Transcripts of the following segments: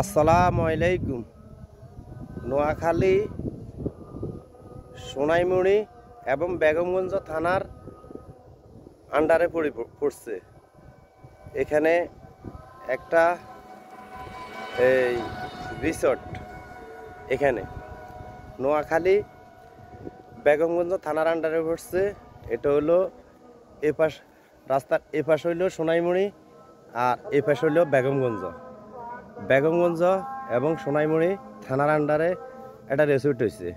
আসসালামু আলাইকুম। নোয়াখালী সোনাইমুড়ি এবং বেগমগঞ্জ থানার আন্ডারে পড়ছে। এখানে একটা এই রিসর্ট, এখানে নোয়াখালী বেগমগঞ্জ থানার আন্ডারে পড়ছে। এটা হলো এপাশ, রাস্তার এপাশ হইল সোনাইমুড়ি আর এপাশ হইল বেগমগঞ্জ। বেগমগঞ্জ এবং সোনাইমুড়ি থানার আন্ডারে একটা রিসোর্ট হয়েছে।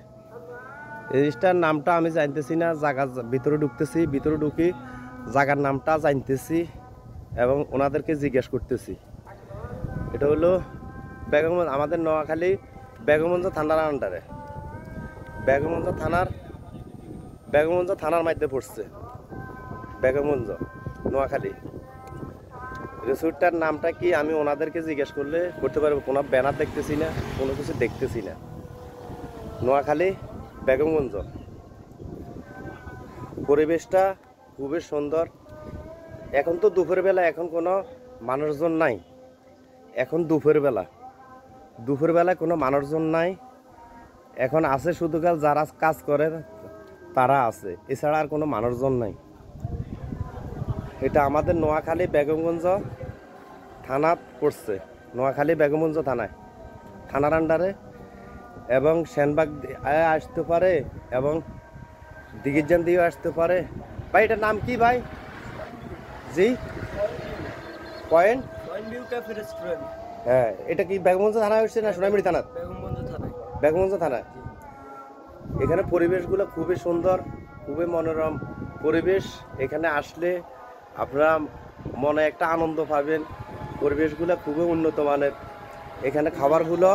এই জিনিসটার নামটা আমি জানতেছি না, জায়গার ভিতরে ঢুকতেছি, ভিতরে ঢুকি জায়গার নামটা জানতেছি এবং ওনাদেরকে জিজ্ঞেস করতেছি। এটা হলো বেগমগঞ্জ, আমাদের নোয়াখালী বেগমগঞ্জ থানার আন্ডারে, বেগমগঞ্জ থানার মধ্যে পড়ছে। বেগমগঞ্জ নোয়াখালী রিসোর্টটার নামটা কি আমি ওনাদেরকে জিজ্ঞেস করতে পারবো। কোনো ব্যানার দেখতেছি না, কোনো কিছু দেখতেছি না। নোয়াখালী বেগমগঞ্জ, পরিবেশটা খুবই সুন্দর। এখন তো দুপুরবেলা, এখন কোনো মানুষজন নাই। এখন দুপুরবেলায় কোনো মানুষজন নাই। এখন আছে শুধু যারা কাজ করে তারা আছে, এছাড়া আর কোনো মানুষজন নাই। এটা আমাদের নোয়াখালী বেগমগঞ্জ থানা পড়ছে, নোয়াখালী বেগমগঞ্জ থানার আন্ডারে, এবং সেনবাগ আসতে পারে এবং দিঘিরজান দিয়েও আসতে পারে। ভাই এটার নাম কি ভাই? জি, পয়েন্ট ভিউ ক্যাফে রেস্টুরেন্ট। হ্যাঁ, এটা কি বেগমগঞ্জ থানায় হচ্ছে না সোনাইমুড়ি থানা? বেগমগঞ্জ থানায়। এখানে পরিবেশগুলো খুবই সুন্দর, খুবই মনোরম পরিবেশ। এখানে আসলে আপনারা মনে একটা আনন্দ পাবেন। পরিবেশগুলো খুবই উন্নত মানের। এখানে খাবারগুলো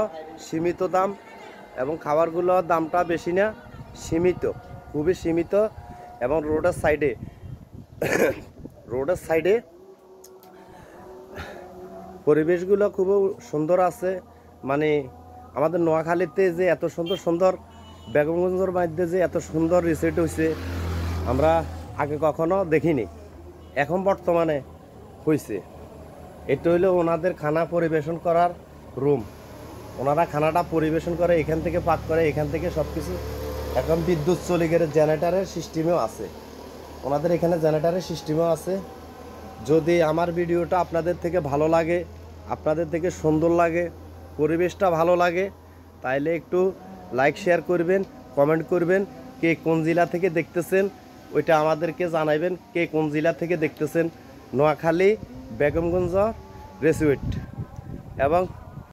সীমিত দাম, এবং খাবারগুলো দামটা বেশি না, সীমিত, খুবই সীমিত। এবং রোডের সাইডে পরিবেশগুলো খুব সুন্দর আছে। মানে আমাদের নোয়াখালীতে যে এত সুন্দর বেগমগঞ্জের মধ্যে যে এত সুন্দর রিসোর্ট হয়েছে, আমরা আগে কখনো দেখিনি, এখন বর্তমানে হয়েছে। এটা হইলো ওনাদের খানা পরিবেশন করার রুম। ওনারা খানাটা পরিবেশন করে, এখান থেকে পাক করে, এখান থেকে সব কিছু। এখন বিদ্যুৎ চলে গেলে জেনারেটারের সিস্টেমেও আছে, ওনাদের এখানে জেনারেটারের সিস্টেমও আছে। যদি আমার ভিডিওটা আপনাদের থেকে ভালো লাগে, আপনাদের থেকে সুন্দর লাগে, পরিবেশটা ভালো লাগে, তাইলে একটু লাইক শেয়ার করবেন, কমেন্ট করবেন। কে কোন জেলা থেকে দেখতেছেন ওইটা আমাদেরকে জানাবেন। কে কোন জেলা থেকে দেখতেছেন। নোয়াখালী বেগমগঞ্জ রিসোর্ট এবং